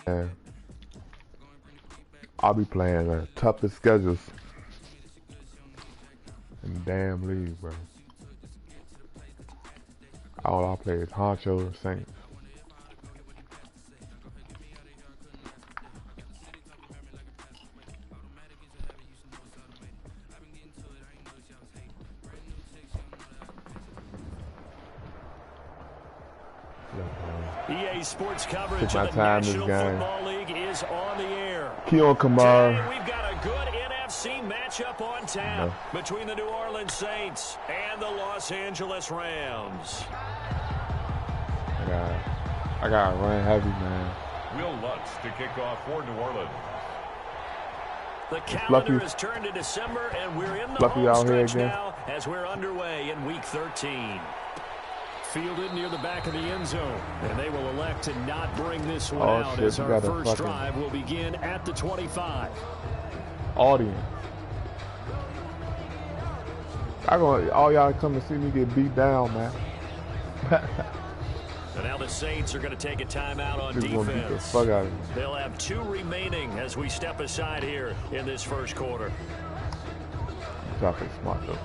And I'll be playing the toughest schedules in the damn league, bro. All I play is Honcho and Saints. EA Sports coverage of the National Football League is on the air. Keon Kamara. Today we've got a good NFC matchup on tap between the New Orleans Saints and the Los Angeles Rams. I got to run heavy, man. Will Lutz to kick off for New Orleans. The calendar has turned to December, and we're in the home stretch now as we're underway in Week 13. Fielded near the back of the end zone, and they will elect to not bring this one out as our first drive will begin at the 25. Audience. All y'all come to see me get beat down, man. And now the Saints are going to take a timeout on defense. They'll have 2 remaining as we step aside here in this first quarter. Talking smart though.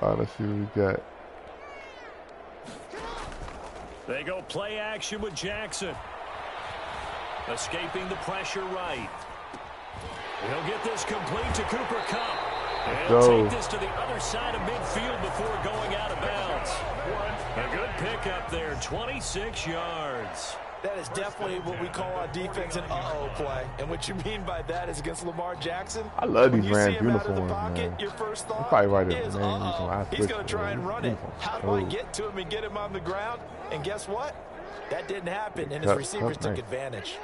Alright, let's see what we got. They go play action with Jackson. Escaping the pressure right. He'll get this complete to Cooper Kupp. And he'll take this to the other side of midfield before going out of bounds. A good pickup there, 26 yards. That is definitely what we call on defense an uh-oh play. And what you mean by that is against Lamar Jackson. I love these Rams uniforms, pocket, man. Your first thought probably right is, he's going to try and run it. How do I get to him and get him on the ground? And guess what? That didn't happen, and his receivers took advantage.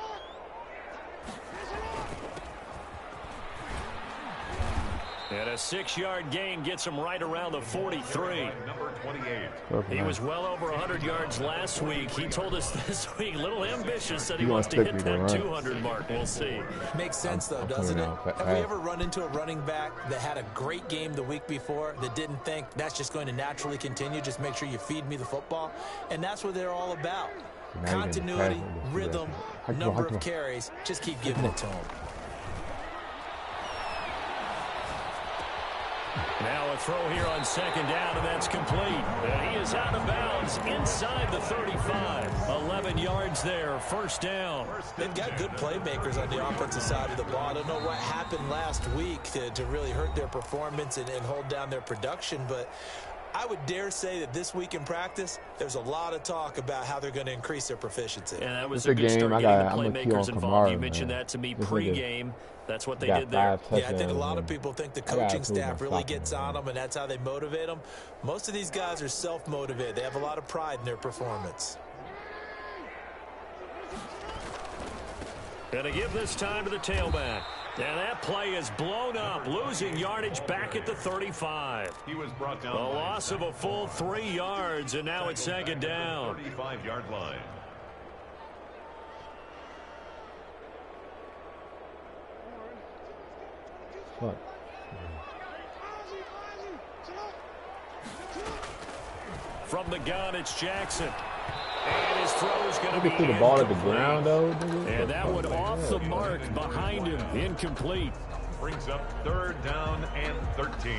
And a 6-yard gain gets him right around the 43. Number 28. He was well over 100 yards last week. He told us this week, a little ambitious, said he wants to hit that 200 mark. We'll see. Makes sense, though, doesn't it? Have we ever run into a running back that had a great game the week before that didn't think that's just going to naturally continue? Just make sure you feed me the football. And that's what they're all about. Continuity, rhythm, number of carries. Just keep giving it to him. Now a throw here on second down, and that's complete. And he is out of bounds inside the 35. 11 yards there, first down. They've got good playmakers on the offensive side of the ball. I don't know what happened last week to really hurt their performance and hold down their production, but I would dare say that this week in practice, there's a lot of talk about how they're going to increase their proficiency. And that was a good start getting the playmakers involved. You mentioned that to me pre-game. That's what they did there. Yeah, I think a lot of people think the coaching staff really gets on them, and that's how they motivate them. Most of these guys are self-motivated. They have a lot of pride in their performance. Going to give this time to the tailback. And that play is blown up, losing yardage back at the 35. He was brought down. A loss of a full 3 yards, and now it's second down. 35-yard line. What? From the gun, it's Jackson. And his throw is going to be threw the ball at the ground, though. And that one off the mark behind him, incomplete. Brings up third down and 13.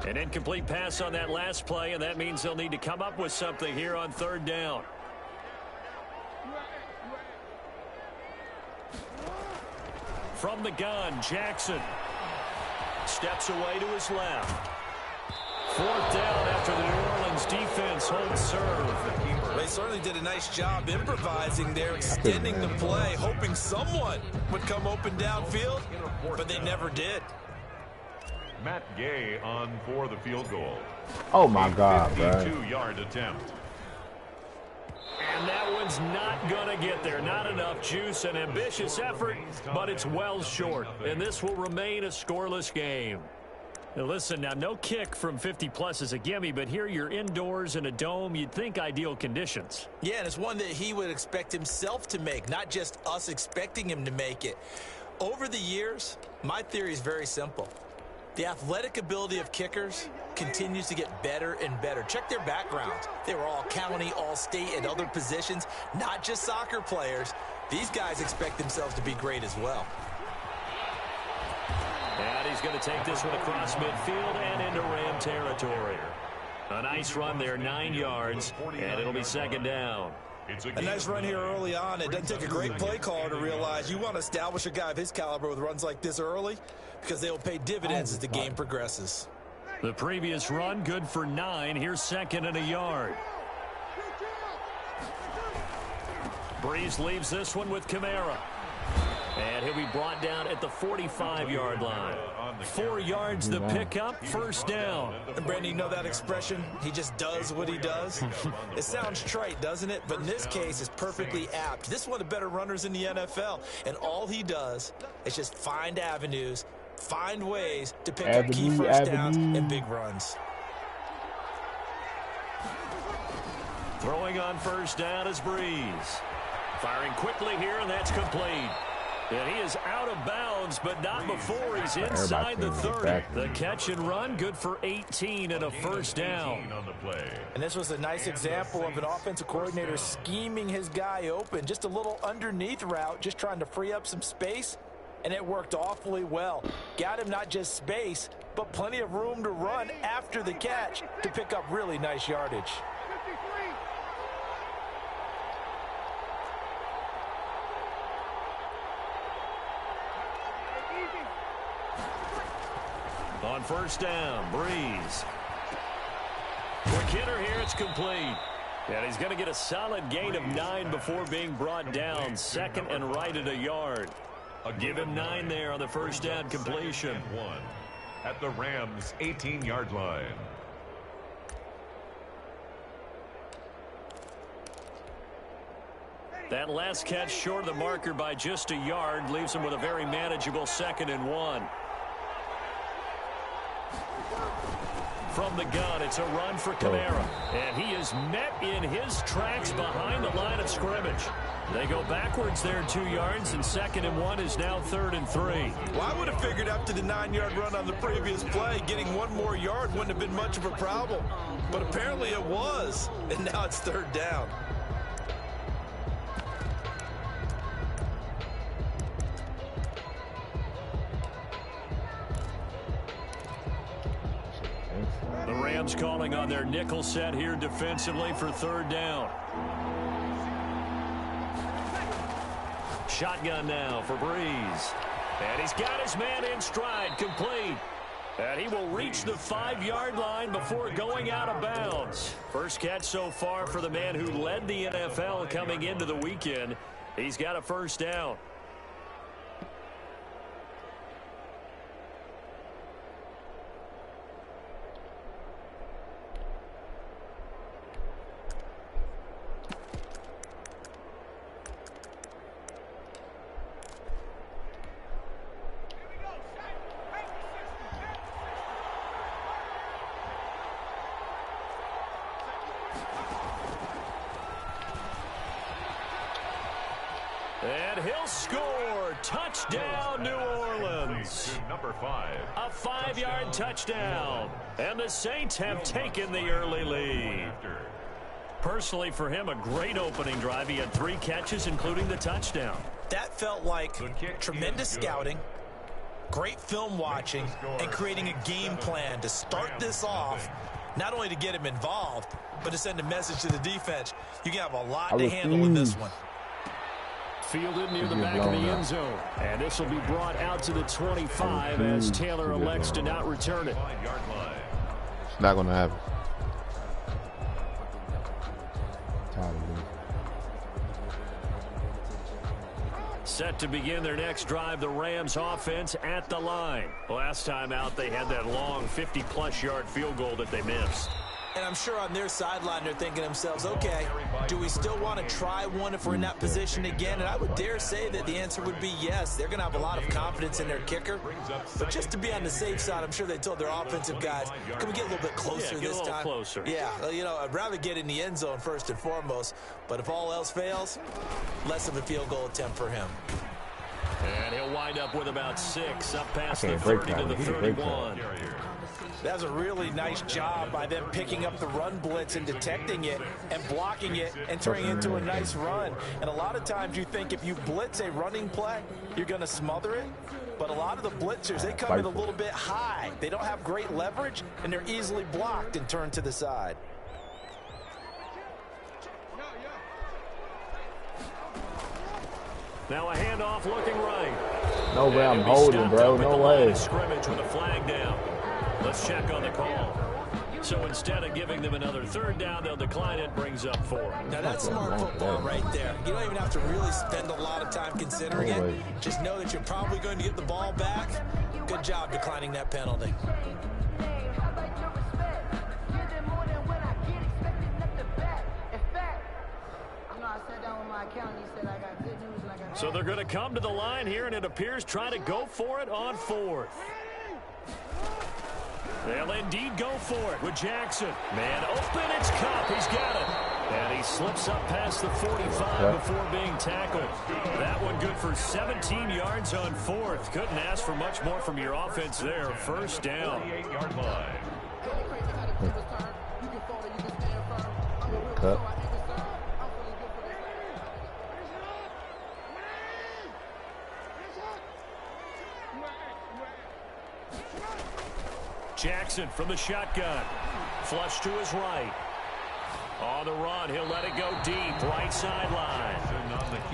An incomplete pass on that last play, and that means they'll need to come up with something here on third down. From the gun, Jackson steps away to his left. Fourth down after the New Orleans defense holds serve. They certainly did a nice job improvising there, extending the play, hoping someone would come open downfield, but they never did. Matt Gay on for the field goal. Oh, my God, bro. 52-yard attempt. And that one's Rams not going to get there. Not enough juice. An ambitious effort, but it's well short. And this will remain a scoreless game. Now listen, now no kick from 50-plus is a gimme, but here you're indoors in a dome. You'd think ideal conditions. Yeah, and it's one that he would expect himself to make, not just us expecting him to make it. Over the years, my theory is very simple. The athletic ability of kickers continues to get better and better. Check their backgrounds. They were all county, all state, and other positions, not just soccer players. These guys expect themselves to be great as well. And he's going to take this one across midfield and into Ram territory. A nice run there, 9 yards, and it'll be second down. A nice run here early on. It doesn't take a great play caller to realize you want to establish a guy of his caliber with runs like this early because they will pay dividends as the game progresses. The previous run, good for 9. Here's second and a yard. Breeze leaves this one with Kamara. And he'll be brought down at the 45-yard line. 4 yards the pickup, first down. And Brandon, you know that expression? He just does what he does. It sounds trite, doesn't it? But in this case, it's perfectly apt. This is one of the better runners in the NFL. And all he does is just find avenues, find ways to pick up key first downs and big runs. Throwing on first down is Breeze. Firing quickly here, and that's complete. And he is out of bounds, but not before he's inside the 30. The catch and run, good for 18 and a first down. And this was a nice example of an offensive coordinator scheming his guy open. Just a little underneath route, just trying to free up some space, and it worked awfully well. Got him not just space, but plenty of room to run after the catch to pick up really nice yardage. On first down, Breeze. Quick hitter here, it's complete. And he's going to get a solid gain of 9 before being brought down. Second and right at a yard. Give him 9 there on the first down completion. 1 at the Rams' 18-yard line. That last catch short of the marker by just a yard leaves him with a very manageable second and 1. From the gun, it's a run for Kamara. And he is met in his tracks behind the line of scrimmage. They go backwards there 2 yards, and second and 1 is now third and 3. Well, I would have figured after the 9-yard run on the previous play, getting 1 more yard wouldn't have been much of a problem. But apparently it was, and now it's third down. The Rams calling on their nickel set here defensively for third down. Shotgun now for Breeze. And he's got his man in stride, complete. And he will reach the 5-yard line before going out of bounds. First catch so far for the man who led the NFL coming into the weekend. He's got a first down. And he'll score. Touchdown, New Orleans. Number 5. A 5-yard touchdown. And the Saints have taken the early lead. Personally, for him, a great opening drive. He had 3 catches, including the touchdown. That felt like tremendous scouting, great film watching, and creating a game plan to start this off, not only to get him involved, but to send a message to the defense. You can have a lot to handle in this one. Fielded near the back of the end zone. And this will be brought out to the 25 as Taylor elects to not return it. It's not going to happen. Set to begin their next drive, the Rams offense at the line. Last time out, they had that long 50-plus yard field goal that they missed. And I'm sure on their sideline they're thinking to themselves, okay, do we still want to try one if we're in that position again? And I would dare say that the answer would be yes. They're going to have a lot of confidence in their kicker. But just to be on the safe side, I'm sure they told their offensive guys, can we get a little bit closer this time? Closer. Yeah, you know, I'd rather get in the end zone first and foremost. But if all else fails, less of a field goal attempt for him. And he'll wind up with about 6 up past the 30 to the 31. That was a really nice job by them picking up the run blitz and detecting it and blocking it and turning it into a nice run. And a lot of times you think if you blitz a running play, you're going to smother it. But a lot of the blitzers, they come in a little bit high. They don't have great leverage, and they're easily blocked and turned to the side. Now a handoff looking right. No way I'm holding, bro. No way. Scrimmage with a flag down. Let's check on the call. So instead of giving them another 3rd down, they'll decline it, brings up 4. Now that's smart football right there. You don't even have to really spend a lot of time considering it. Just know that you're probably going to get the ball back. Good job declining that penalty. So they're going to come to the line here, and it appears trying to go for it on 4th. They'll indeed go for it with Jackson. Man open, it's Cup. He's got it. And he slips up past the 45 before being tackled. That one good for 17 yards on 4th. Couldn't ask for much more from your offense there. 1st down. 48-yard line. Cup. Jackson from the shotgun. Flush to his right. On the run, he'll let it go deep. Right sideline.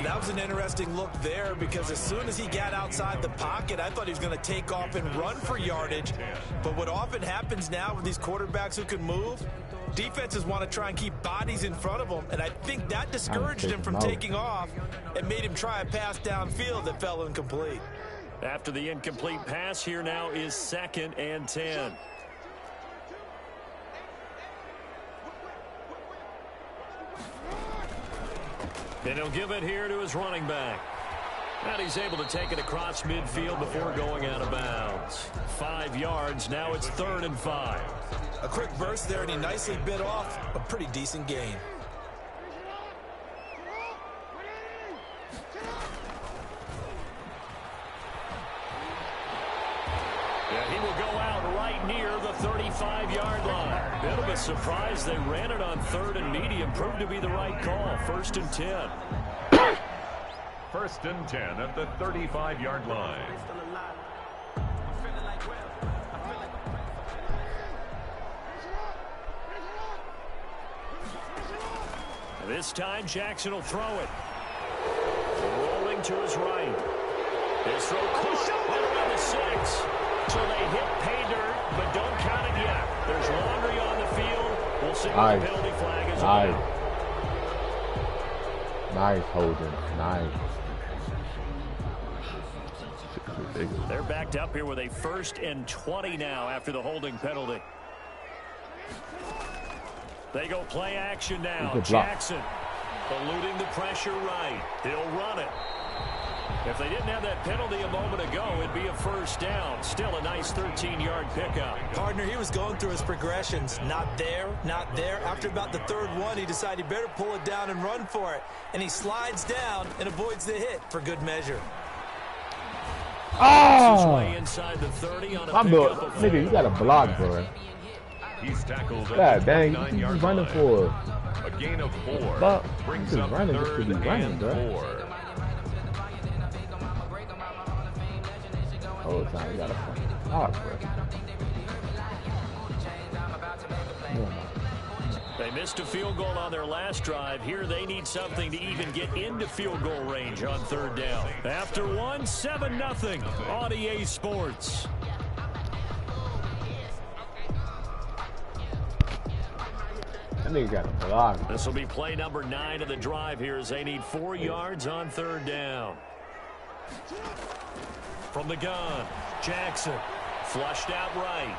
That was an interesting look there because as soon as he got outside the pocket, I thought he was going to take off and run for yardage. But what often happens now with these quarterbacks who can move, defenses want to try and keep bodies in front of them. And I think that discouraged him from taking off and made him try a pass downfield that fell incomplete. After the incomplete pass, here now is 2nd and 10. And he'll give it here to his running back. And he's able to take it across midfield before going out of bounds. 5 yards, now it's 3rd and 5. A quick burst there, and he nicely bit off a pretty decent gain. Yeah, he will go out right near the 35-yard line. Bit of a surprise. They ran it on 3rd and medium. Proved to be the right call. 1st and 10. 1st and 10 at the 35-yard line. This time Jackson will throw it. Rolling to his right. His throw pushed right around the 6. So they hit pay dirt, but don't count it yet. There's laundry on the field. We'll see what the penalty flag is about. Nice holding. Nice. They're backed up here with a 1st and 20 now after the holding penalty. They go play action now. Jackson eluding the pressure right. He'll run it. If they didn't have that penalty a moment ago, it'd be a 1st down. Still a nice 13-yard pickup. Partner, he was going through his progressions. Not there, not there. After about the 3rd one, he decided he better pull it down and run for it. And he slides down and avoids the hit for good measure. Oh! Inside the 30 on a nigga, you got a block, bro. He's tackled God dang, he's running for a gain of 4. But brings he's up running just 3rd to be running, bro. and 4. Whole time you got a fucking block, bro. They missed a field goal on their last drive. Here they need something to even get into field goal range on 3rd down. After one, 7-0 on EA Sports. That nigga got a block. This will be play number 9 of the drive here as they need 4 yards on 3rd down. From the gun, Jackson flushed out right.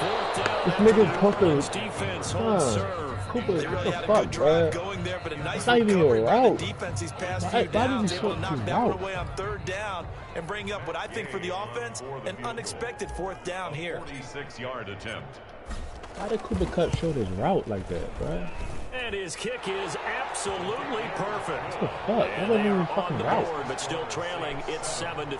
This nigga's supposed to. Defense holds serve. Cooper, They really what had the a fuck, good drive bro? going there, but a nice Not even recovery a by the route. defense these past Why few did downs, he able to shoot knock two that one routes? away on 3rd down and bring up what I think for the offense, an unexpected 4th down here. 46-yard attempt. Why did Cooper Cut show his route like that, bro? And his kick is absolutely perfect. What the fuck? That wasn't even fucking route. But still trailing, it's 7-3.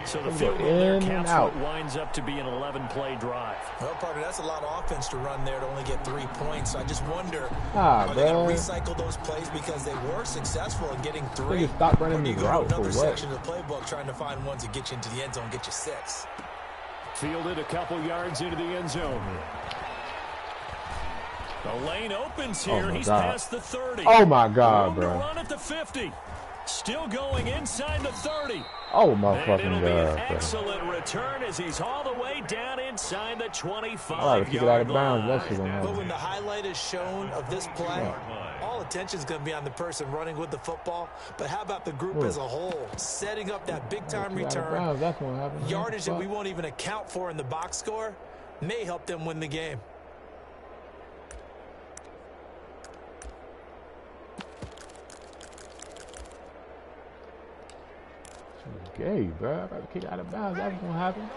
So the Let's field go goal there in and counts out. what winds up to be an 11-play drive. Well, partner, that's a lot of offense to run there to only get 3 points. So I just wonder, Ah, are they going bro. to recycle those plays because they were successful in getting 3? Nigga, stop running Or do you these go to routes for another what? section of the playbook trying to find ones that get you into the end zone, get you 6? Fielded a couple yards into the end zone. The lane opens here. He's God. past the 30. Oh my God, Room to bro. run at the 50. Still going inside the 30. Oh my And fucking it'll be an God, bro. excellent return as he's all the way down inside the 25-yard I gotta kick it out of bounds. line. That shit gonna But happen. when the highlight is shown of this play, all attention is going to be on the person running with the football. But how about the group as a whole, setting up that big-time Kick it out of return, bounds. That's what happened. yardage that Fuck. we won't even account for in the box score, may help them win the game. Gay, bro. I gotta kick it out of bounds. That's gonna happen.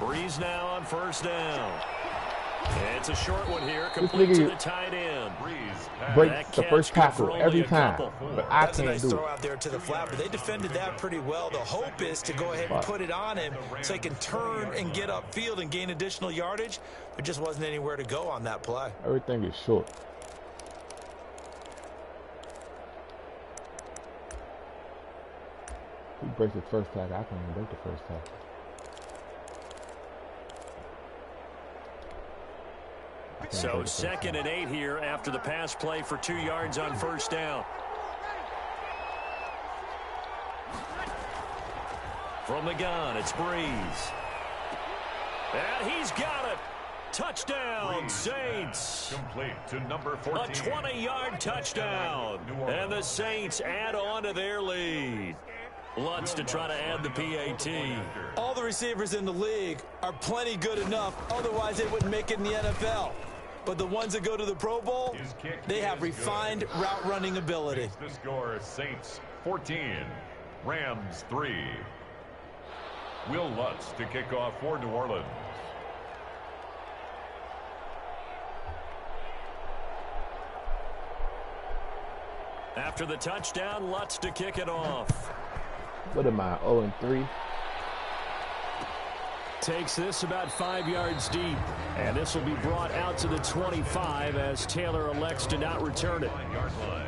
Breeze now on 1st down. It's a short one here, This complete to nigga the tight end. breaks the first tackle every time, but I That's a can't nice do throw it. out there to the flat, but they defended that pretty well. The hope is to go ahead and put it on him so he can turn and get upfield and gain additional yardage. There just wasn't anywhere to go on that play. Everything is short. He breaks the first tackle. I can't even break the first tackle. So 2nd and 8 here after the pass play for 2 yards on 1st down. From the gun, it's Breeze. And he's got it. Touchdown, Saints. Complete to number 14. A 20-yard touchdown. And the Saints add on to their lead. Lutz to try to add the PAT. All the receivers in the league are plenty good enough. Otherwise, they wouldn't make it in the NFL. But the ones that go to the Pro Bowl, they have refined route running ability. The score, Saints 14, Rams 3. Will Lutz to kick off for New Orleans. After the touchdown, Lutz to kick it off. What am I, 0-3? Takes this about 5 yards deep. And this will be brought out to the 25 as Taylor elects to not return it. Yard line.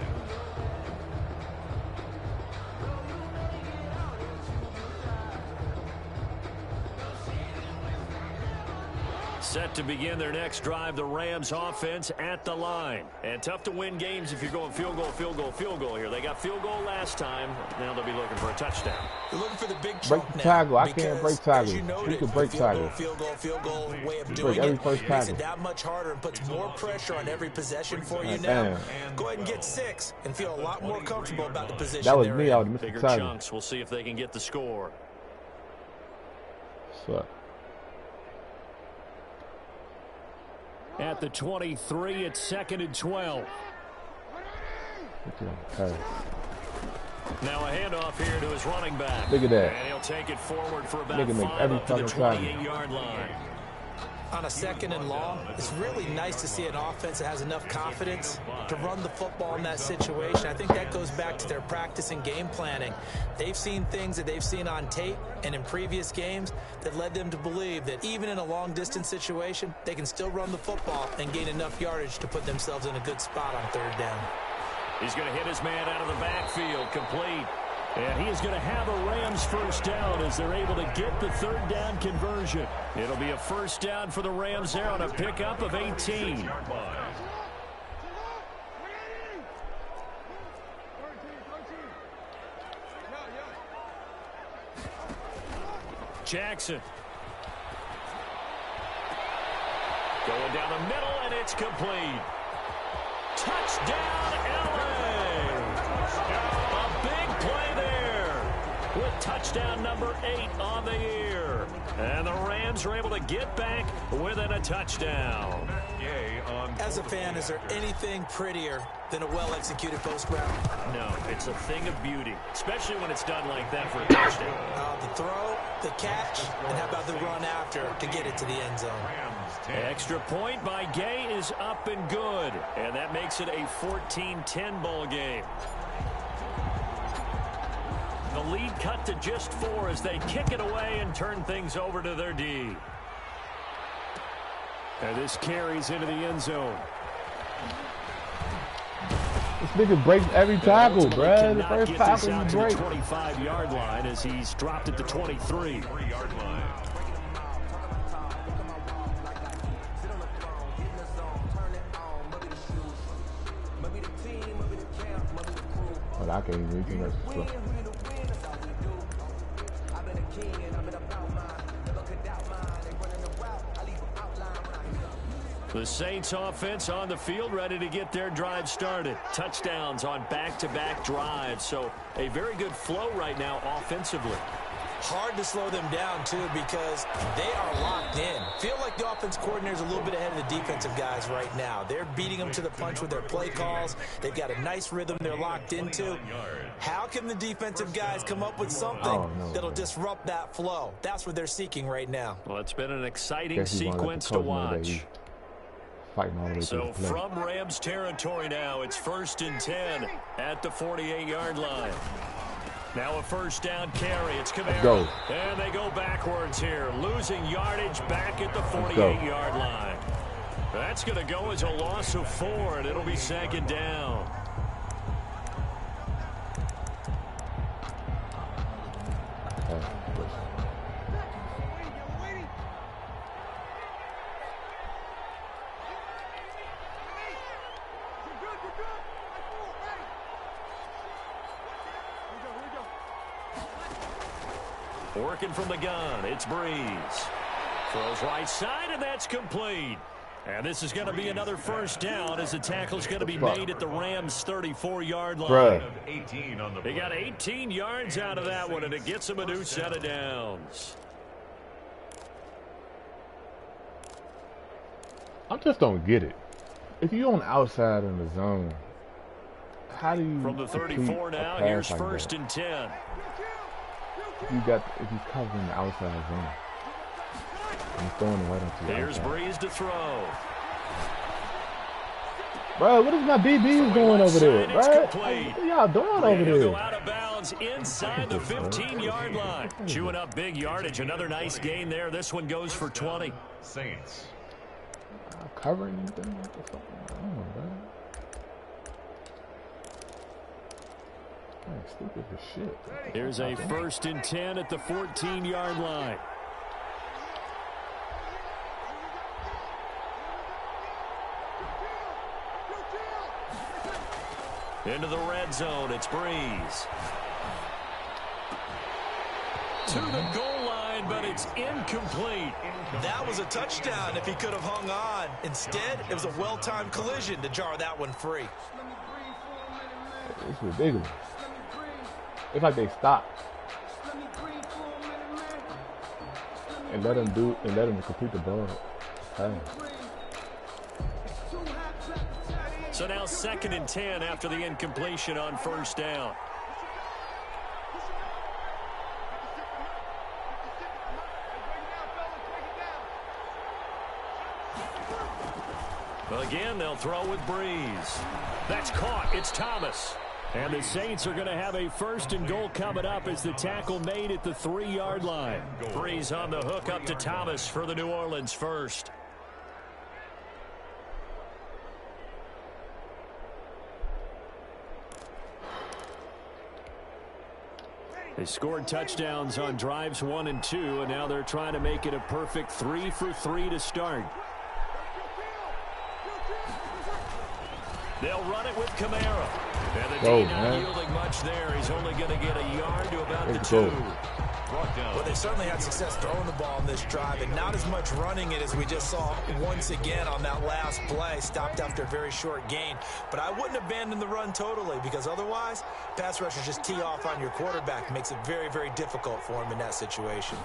Set to begin their next drive, the Rams offense at the line. And tough to win games if you're going field goal, field goal, field goal here. They got field goal last time. Now they'll be looking for a touchdown. They're looking for the big Break chunk the now. tackle. I because, can't break as tackles. you noted, You can break the field goal, tackles. field goal way of break doing every it first makes it tackle. that much harder and puts more pressure on every possession for you God now. damn. Go ahead and get 6 and feel a lot more comfortable about the position That was they're me. in. I would have missed Bigger the tackle. chunks. We'll see if they can get the score. Suck. At the 23, it's 2nd and 12. Okay. Now a handoff here to his running back. Look at that. And he'll take it forward for about Nigga make 5 every up to the fucking tackle. 28-yard line. On a 2nd and long, it's really nice to see an offense that has enough confidence to run the football in that situation. I think that goes back to their practice and game planning. They've seen things that they've seen on tape and in previous games that led them to believe that even in a long-distance situation, they can still run the football and gain enough yardage to put themselves in a good spot on 3rd down. He's going to hit his man out of the backfield, complete. And he is going to have a Rams first down as they're able to get the 3rd down conversion. It'll be a first down for the Rams there on a pickup of 18. Jackson. Going down the middle, and it's complete. Touchdown, LA! A big play there with time touchdown number 8 on the year. And the Rams are able to get back within a touchdown. As a fan, is there anything prettier than a well-executed post route? No, it's a thing of beauty, especially when it's done like that for a touchdown. The throw, the catch, and how about the run after to get it to the end zone? Extra point by Gay is up and good, and that makes it a 14-10 ball game. The lead cut to just 4 as they kick it away and turn things over to their D. And this carries into the end zone. This nigga breaks every tackle, bruh. The first tackle he breaks. 25-yard line as he's dropped at the 23. But I can't even reach him. The Saints offense on the field, ready to get their drive started. Touchdowns on back-to-back drives, so a very good flow right now offensively. Hard to slow them down, too, because they are locked in. Feel like the offense coordinator's a little bit ahead of the defensive guys right now. They're beating them to the punch with their play calls. They've got a nice rhythm they're locked into. How can the defensive guys come up with something that'll disrupt that flow? That's what they're seeking right now. Well, it's been an exciting sequence to watch. So from Rams territory now, it's 1st and 10 at the 48-yard line. Now a first down carry. It's Kamara. And they go backwards here, losing yardage back at the 48-yard line. That's going to go as a loss of 4, and it'll be 2nd down. Working from the gun, it's Breeze. Throws right side, and that's complete. And this is going to be another first down as the tackle's going to be made at the Rams' 34-yard line. They got 18 yards out of that one, and it gets them a new set of downs. I just don't get it. If you're on the outside in the zone, how do you... From the 34 now, here's like 1st and 10. If he's covering the outside zone, and he's throwing it right into the Here's outside. Breeze to throw. Bro, what is my DBs doing over there, bro? What y'all doing over there? Go out of bounds inside the 15-yard line. Chewing up big yardage. Another nice gain there. This one goes for 20. Saints. Covering anything? What the fuck? I don't know, bro. Man, stupid as shit. Here's a 1st and 10 at the 14-yard line. Into the red zone, it's Breeze. To the goal line, but it's incomplete. That was a touchdown if he could have hung on. Instead, it was a well-timed collision to jar that one free. It's ridiculous. It's like they stopped and let him complete the ball. Hey. So now 2nd and 10 after the incompletion on first down. Well, again, they'll throw with Breeze. That's caught. It's Thomas. And the Saints are going to have a 1st and goal coming up as the tackle made at the 3-yard line. Breeze on the hook up to Thomas for the New Orleans first. They scored touchdowns on drives 1 and 2, and now they're trying to make it a perfect 3 for 3 to start. They'll run it with Kamara. And the D not yielding much there. He's only going to get a yard to about the 2. Well, they certainly had success throwing the ball in this drive, and not as much running it as we just saw once again on that last play. Stopped after a very short gain. But I wouldn't abandon the run totally, because otherwise, pass rushers just tee off on your quarterback. It makes it very, very difficult for him in that situation.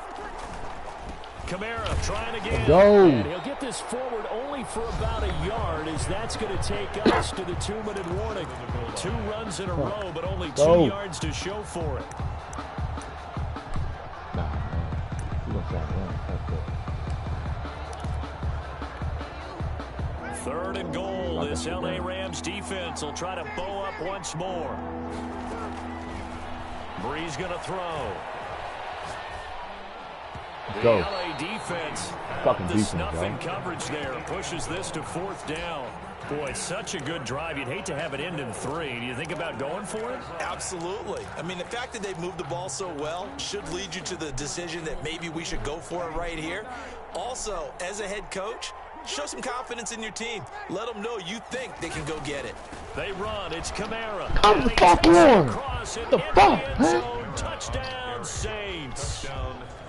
Kamara trying again. Go. And he'll get this forward only for about a yard, as that's going to take us to the 2-minute warning. 2 runs in a row, but only 2 yards to show for it. Nah, man. You don't try to run. That's it. 3rd and goal. This LA Rams defense will try to bow up once more. Bree's going to throw. The Go. LA defense, Fucking snuffing coverage there, pushes this to 4th down. Boy, such a good drive. You'd hate to have it end in 3. Do you think about going for it? Absolutely. I mean, the fact that they've moved the ball so well should lead you to the decision that maybe we should go for it right here. Also, as a head coach, show some confidence in your team. Let them know you think they can go get it. They run. It's Kamara. Come the fuck on. The fuck, man. Touchdown, Saints.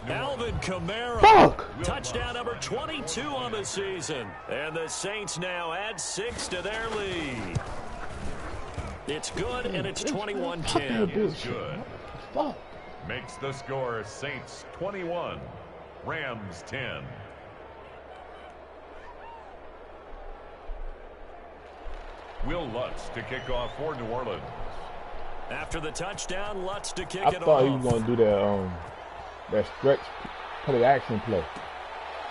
Alvin Kamara. Fuck. Touchdown number 22 on the season. And the Saints now add 6 to their lead. It's good, and it's 21-10. Is good. Fuck. Makes the score Saints 21, Rams 10. Will Lutz to kick off for New Orleans. After the touchdown, Lutz to kick it off. I thought he was going to do that stretch play, action play.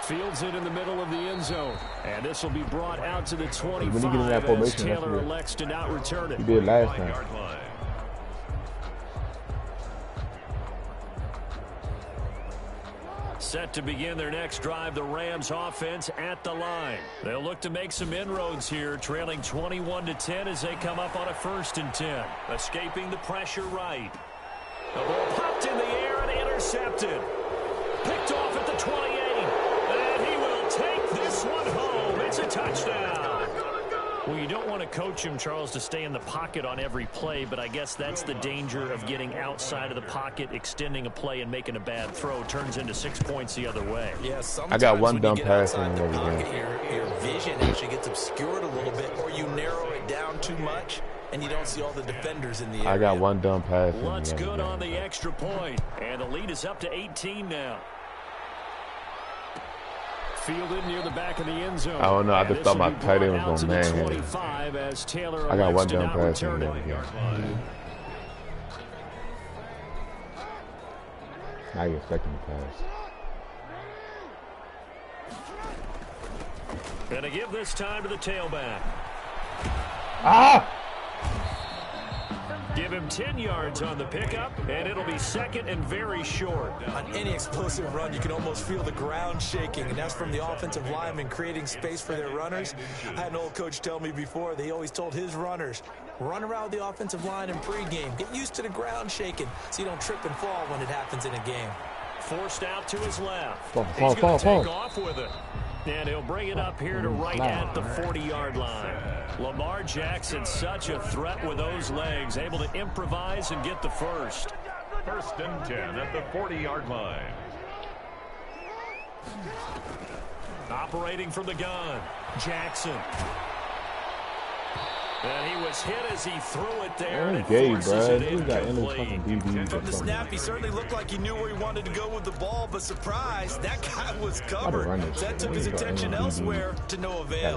Fields it in the middle of the end zone. And this will be brought out to the 25 when he get in that formation, as Taylor elects to not return it. He did last time. Set to begin their next drive, the Rams offense at the line. They'll look to make some inroads here, trailing 21-10 as they come up on a 1st and 10. Escaping the pressure right. The ball popped in the air and intercepted. Picked off at the 28. And he will take this one home. It's a touchdown. Well, you don't want to coach him, Charles, to stay in the pocket on every play, but I guess that's the danger of getting outside of the pocket, extending a play, and making a bad throw. Turns into 6 points the other way. Yeah, I got one dumb pass in the pocket, your vision actually gets obscured a little bit, or you narrow it down too much, and you don't see all the defenders in the area. I got one dumb pass. Lutz good on the extra point, and the lead is up to 18 now. Fielded near the back of the end zone. I don't know. I just thought my tight end was going to man. I got one dumb pass in there. Now you're expecting the pass. Gonna give this time to the tailback. Ah! Give him 10 yards on the pickup, and it'll be 2nd and very short. On any explosive run, you can almost feel the ground shaking, and that's from the offensive linemen creating space for their runners. I had an old coach tell me before, they always told his runners, run around the offensive line in pregame. Get used to the ground shaking so you don't trip and fall when it happens in a game. Forced out to his left. He's going to take off with it. And he'll bring it up here to right at the 40-yard line. Lamar Jackson, such a threat with those legs, able to improvise and get the first. 1st and 10 at the 40-yard line. Operating from the gun, Jackson. And he was hit as he threw it there, and it forces it incomplete. From the snap, he certainly looked like he knew where he wanted to go with the ball, but surprise, that guy was covered. That took his attention elsewhere to no avail.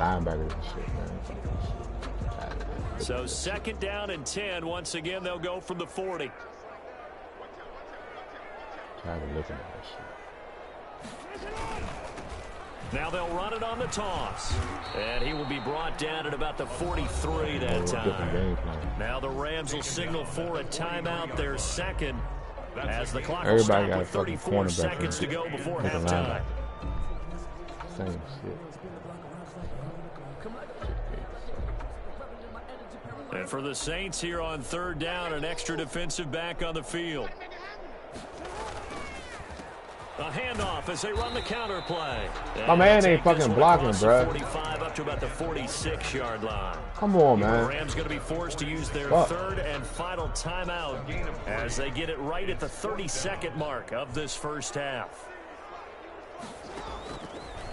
So 2nd down and 10. Once again, they'll go from the 40. Tired of looking at this shit. Now they'll run it on the toss. And he will be brought down at about the 43 that time. Now the Rams will signal for a timeout, their 2nd, as the clock will stop with 34 seconds to go before halftime. Same shit. And for the Saints here on 3rd down, an extra defensive back on the field. A handoff as they run the counter play. My man ain't fucking blocking, bro. 45 up to about the 46-yard line. Come on, man. The Rams going to be forced to use their third and final timeout as they get it right at the 32nd mark of this first half.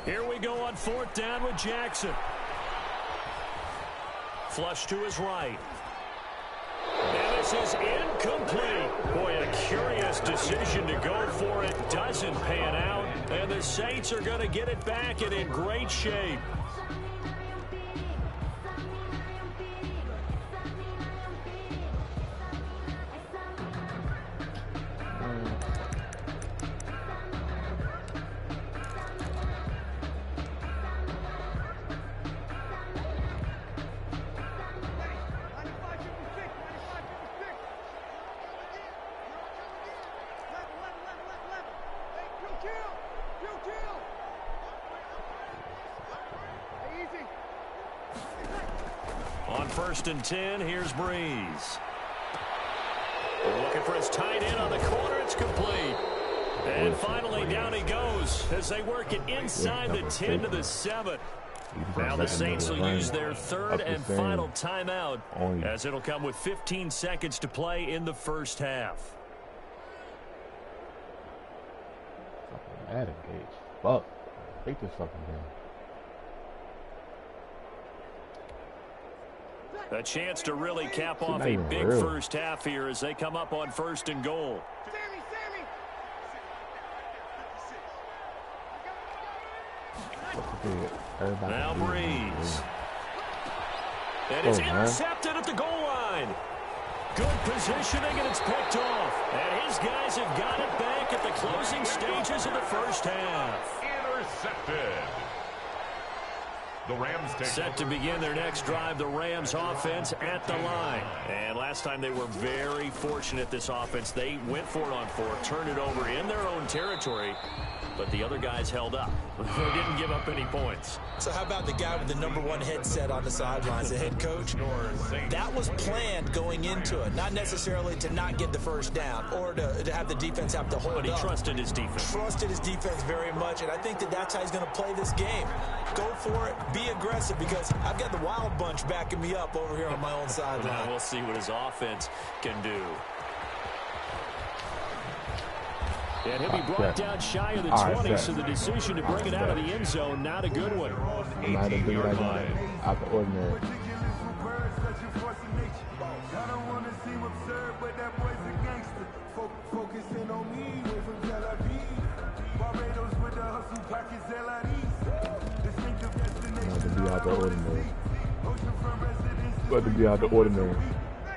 Here we go on 4th down with Jackson. Flush to his right. And this is incomplete. Boy, a curious decision to go for it. Doesn't pan out. And the Saints are going to get it back and in great shape. On 1st and 10, here's Breeze. Looking for his tight end on the corner. It's complete. And finally, down he goes as they work it inside the 10 to the 7. Now the Saints will use their third and final timeout as it'll come with 15 seconds to play in the first half. Adam Gage. Fuck. Take this fucking game. A chance to really cap off a big first half here as they come up on 1st and goal. Now Breeze. And it's intercepted at the goal line. Good positioning, and it's picked off. And his guys have got it back at the closing stages of the first half. Intercepted. The Rams take set to begin their next drive. The Rams offense at the line. And last time they were very fortunate, this offense. They went for it on 4, turned it over in their own territory, but the other guys held up. They didn't give up any points. So how about the guy with the #1 headset on the sidelines, the head coach? That was planned going into it, not necessarily to not get the first down or to have the defense have to hold up. But he trusted his defense. Trusted his defense very much, and I think that's how he's going to play this game. Go for it, be aggressive, because I've got the Wild Bunch backing me up over here on my own sideline. We'll see what his offense can do. And he'll be brought down shy of the 20, so the decision to bring it out of the end zone, not a good one. Not a big line. Out the ordinary. Out the ordinary. But to be out the ordinary.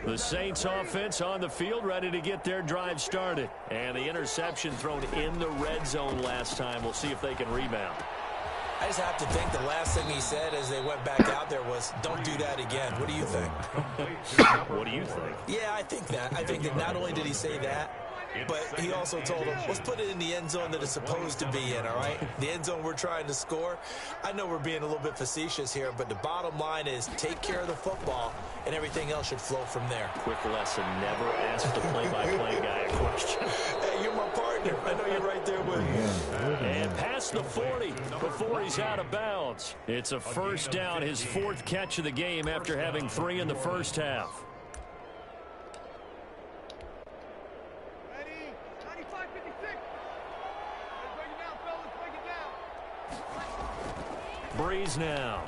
The Saints offense on the field, ready to get their drive started. And the interception thrown in the red zone last time. We'll see if they can rebound. I just have to think the last thing he said as they went back out there was, don't do that again. What do you think? What do you think? Yeah, I think that. I think that not only did he say that, but he also told them, let's put it in the end zone that it's supposed to be in, all right? The end zone we're trying to score. I know we're being a little bit facetious here, but the bottom line is take care of the football, and everything else should flow from there. Quick lesson, never ask the play-by-play guy a question. Hey, you're my partner. I know you're right there with me. And past the 40 before he's out of bounds. It's a first down, his 4th catch of the game after having 3 in the first half. Breeze now.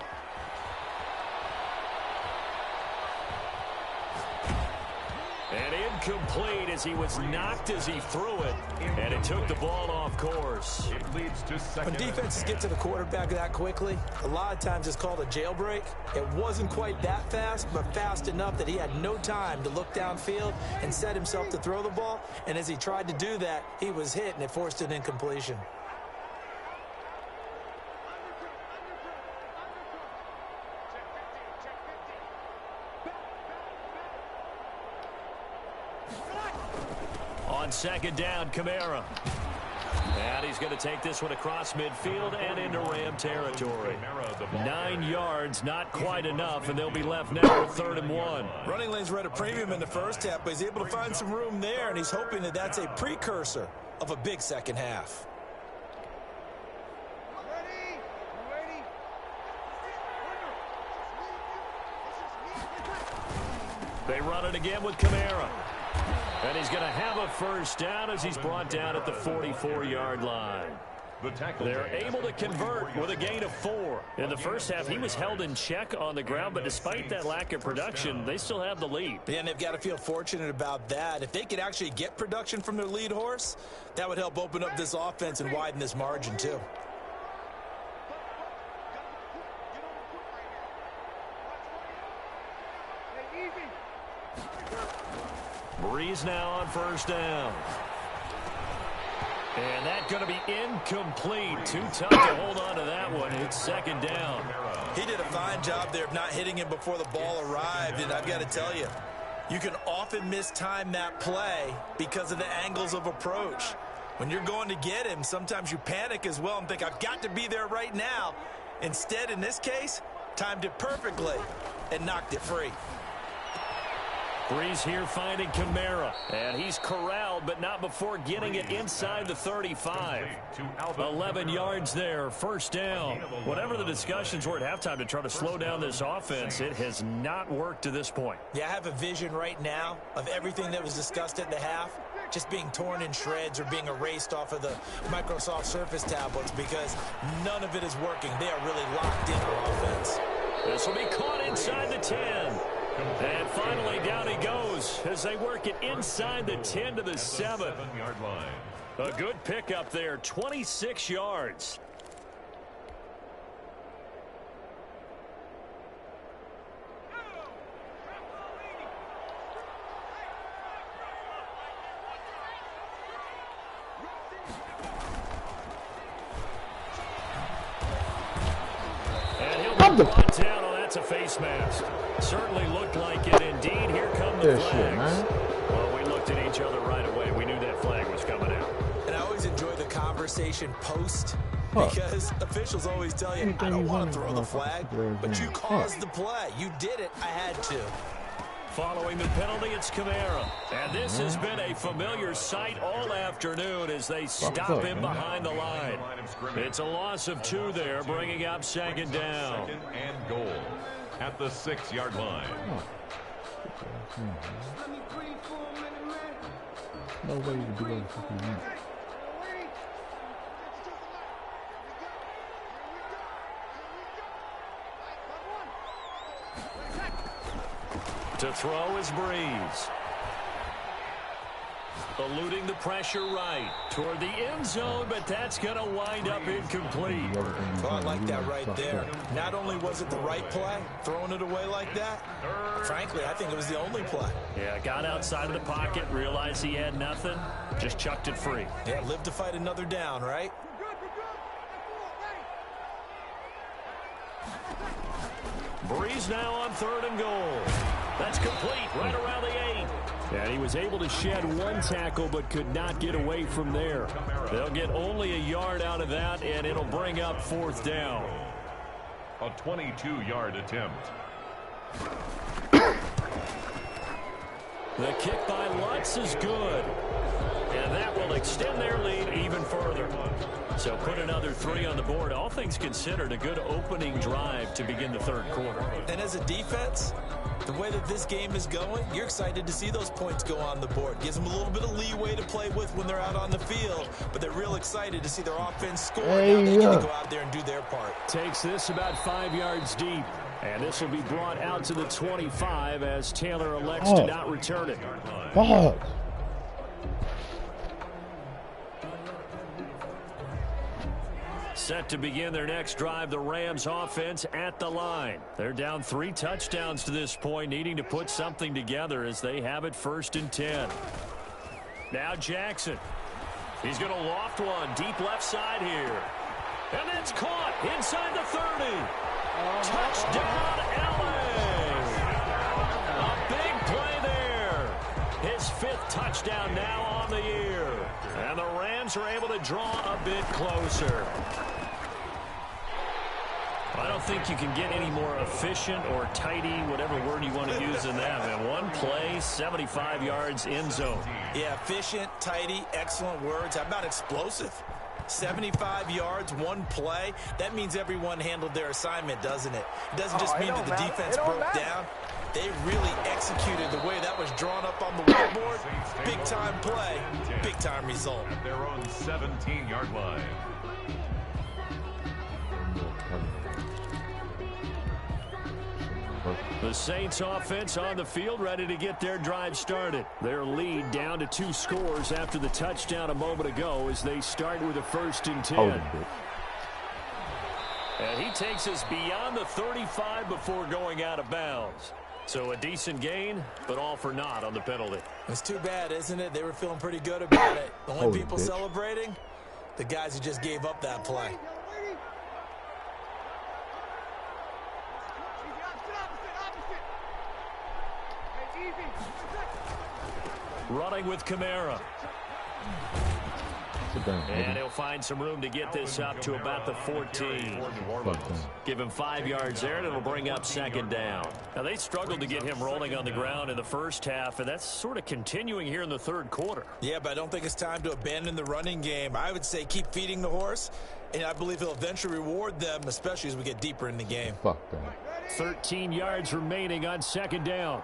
And incomplete as he was knocked as he threw it. And it took the ball off course. It leads to second. When defenses get to the quarterback that quickly, a lot of times it's called a jailbreak. It wasn't quite that fast, but fast enough that he had no time to look downfield and set himself to throw the ball. And as he tried to do that, he was hit, and it forced an incompletion. On 2nd down, Kamara. And he's going to take this one across midfield and into Ram territory. 9 yards, not quite enough, and they'll be left now with 3rd and 1. Running lanes were at a premium in the first half, but he's able to find some room there, and he's hoping that that's a precursor of a big second half. They run it again with Kamara. And he's going to have a first down as he's brought down at the 44-yard line. They're able to convert with a gain of 4. In the first half, he was held in check on the ground, but despite that lack of production, they still have the lead. Yeah, and they've got to feel fortunate about that. If they could actually get production from their lead horse, that would help open up this offense and widen this margin too. Breeze now on first down. And that's going to be incomplete. Too tough to hold on to that one. It's second down. He did a fine job there of not hitting him before the ball arrived. And I've got to tell you, you can often mistime that play because of the angles of approach. When you're going to get him, sometimes you panic as well and think, I've got to be there right now. Instead, in this case, timed it perfectly and knocked it free. Breeze here finding Kamara. And he's corralled, but not before getting it inside the 35. 11 yards there, first down. Whatever the discussions were at halftime to try to slow down this offense, it has not worked to this point. Yeah, I have a vision right now of everything that was discussed at the half just being torn in shreds or being erased off of the Microsoft Surface tablets because none of it is working. They are really locked in on offense. This will be caught inside the 10. And finally, down he goes as they work it inside the 10 to the 7. A good pickup there, 26 yards. And he'll be brought down. Oh, that's a face mask. Certainly looked like it. Indeed, here come the flags. Well, we looked at each other right away. We knew that flag was coming out. And I always enjoy the conversation post because officials always tell you, I don't want to throw the flag, but you caused the play. You did it. I had to. Following the penalty, it's Kamara. And this has been a familiar sight all afternoon as they stop him behind the line. It's a loss of 2 there, bringing up second down. Second and goal at the 6-yard line. No way you can do that. To throw is Breeze. Eluding the pressure right toward the end zone, but that's going to wind up incomplete. Well, I like that right there. Not only was it the right play, throwing it away like that, frankly, I think it was the only play. Yeah, got outside of the pocket, realized he had nothing, just chucked it free. Yeah, live to fight another down, right? Breeze now on 3rd and goal. That's complete right around the 8. And he was able to shed 1 tackle but could not get away from there. They'll get only a yard out of that, and it'll bring up 4th down. A 22-yard attempt. The kick by Lutz is good. And that will extend their lead even further. So put another 3 on the board. All things considered, a good opening drive to begin the 3rd quarter. And as a defense, the way that this game is going, you're excited to see those points go on the board. Gives them a little bit of leeway to play with when they're out on the field, but they're real excited to see their offense score. Now they get to go out there and do their part. Takes this about 5 yards deep, and this will be brought out to the 25 as Taylor elects to not return it. Set to begin their next drive, the Rams offense at the line. They're down 3 touchdowns to this point, needing to put something together as they have it 1st and 10. Now Jackson. He's going to loft one deep left side here. And that's caught inside the 30. Touchdown, LA. A big play there. His 5th touchdown now on the year. And the Rams are able to draw a bit closer. I don't think you can get any more efficient or tidy, whatever word you want to use in that. Man, 1 play, 75 yards, end zone. Yeah, efficient, tidy, excellent words. How about explosive? 75 yards, one play. That means everyone handled their assignment, doesn't it? It doesn't just mean that the defense broke down. They really executed the way that was drawn up on the whiteboard. Big-time play, big-time result. At their own 17-yard line. The Saints offense on the field, ready to get their drive started. Their lead down to 2 scores after the touchdown a moment ago as they start with a 1st and 10. And he takes us beyond the 35 before going out of bounds. So a decent gain, but all for naught on the penalty. It's too bad, isn't it? They were feeling pretty good about it. The only people celebrating, the guys who just gave up that play. Running with Kamara. And he'll find some room to get this up to about the 14. Give him 5 yards there, and it'll bring up 2nd down. Now, they struggled to get him rolling on the ground in the first half, and that's sort of continuing here in the 3rd quarter. Yeah, but I don't think it's time to abandon the running game. I would say keep feeding the horse, and I believe he'll eventually reward them, especially as we get deeper in the game. 13 yards remaining on 2nd down.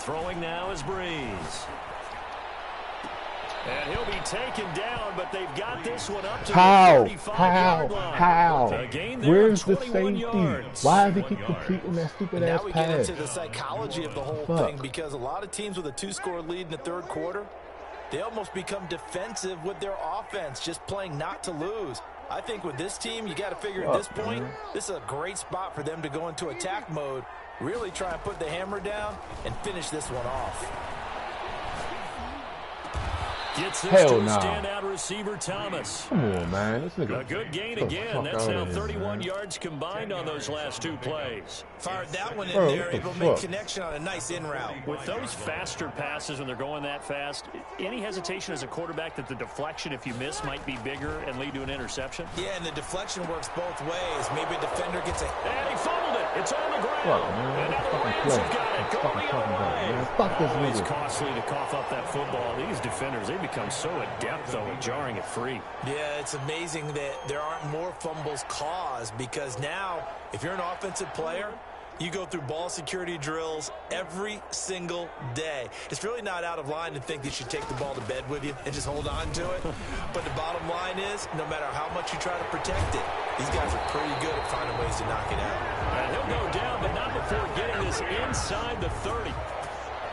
Throwing now is Breeze. And he'll be taken down, but they've got this one up to the 35-yard line. How? Where's the safety? Why does he keep completing that stupid-ass pass? Now we get into the psychology of the whole thing, because a lot of teams with a 2-score lead in the 3rd quarter, they almost become defensive with their offense, just playing not to lose. I think with this team, you got to figure at this point, this is a great spot for them to go into attack mode, really try and put the hammer down and finish this one off. Gets this to a standout receiver, Thomas. Come on, man. This nigga. A good gain again. That's now 31 yards combined on those last 2 plays. Fired that one in there, able to make connection on a nice in route. With those faster passes when they're going that fast, any hesitation as a quarterback that the deflection, if you miss, might be bigger and lead to an interception? Yeah, and the deflection works both ways. Maybe a defender gets a... And he fumbled it. It's on the ground. And now the Rams have got it. Going the other way. Fuck this nigga. It's costly to cough up that football. These defenders, they become so adept, though, at jarring it free. Yeah, it's amazing that there aren't more fumbles caused, because now, if you're an offensive player, you go through ball security drills every single day. It's really not out of line to think that you should take the ball to bed with you and just hold on to it. But the bottom line is, no matter how much you try to protect it, these guys are pretty good at finding ways to knock it out. And he'll go down, but not before getting this inside the 30.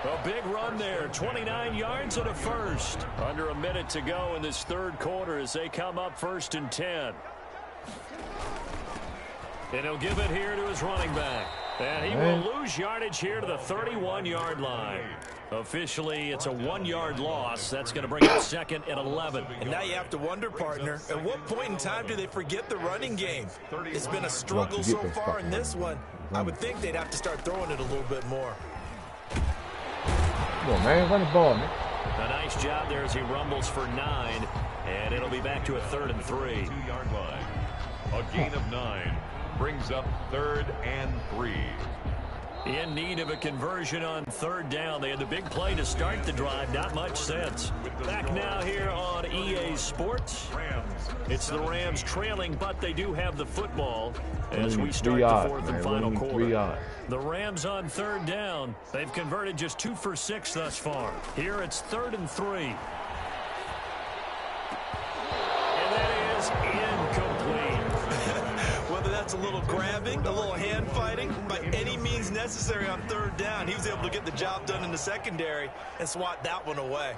A big run there, 29 yards and a first. Under a minute to go in this 3rd quarter as they come up 1st and 10. And he'll give it here to his running back. And he will lose yardage here to the 31-yard line. Officially, it's a 1-yard loss. That's going to bring up 2nd and 11. And now you have to wonder, partner, at what point in time do they forget the running game? It's been a struggle so far in this one. I would think they'd have to start throwing it a little bit more. Come on, man. Run the ball, man. A nice job there as he rumbles for 9. And it'll be back to a 3rd and 3. 2-yard line. A gain of 9 brings up 3rd and 3. In need of a conversion on 3rd down. They had the big play to start the drive. Not much sense. Back now here on EA Sports. It's the Rams trailing, but they do have the football as we start the 4th and final quarter. The Rams on 3rd down. They've converted just 2 for 6 thus far. Here it's 3rd and 3. And that is incomplete. Whether that's a little grabbing, a little hand fighting, by any means necessary on 3rd down, he was able to get the job done in the secondary and swat that one away.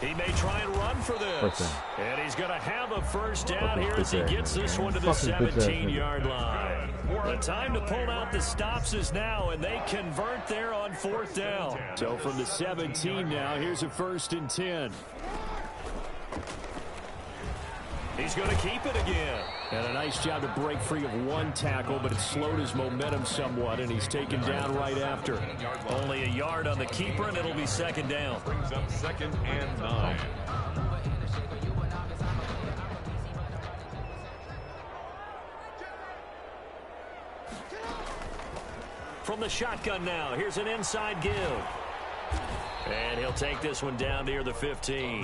He may try and run for this. And he's going to have a 1st down here as he gets this one to the 17-yard line. The time to pull out the stops is now, and they convert there on 4th down. So from the 17 now, here's a 1st and 10. He's going to keep it again. And a nice job to break free of 1 tackle, but it slowed his momentum somewhat, and he's taken down right after. Only a yard on the keeper, and it'll be 2nd down. Brings up 2nd and 9. from the shotgun now. Here's an inside give. And he'll take this one down near the 15.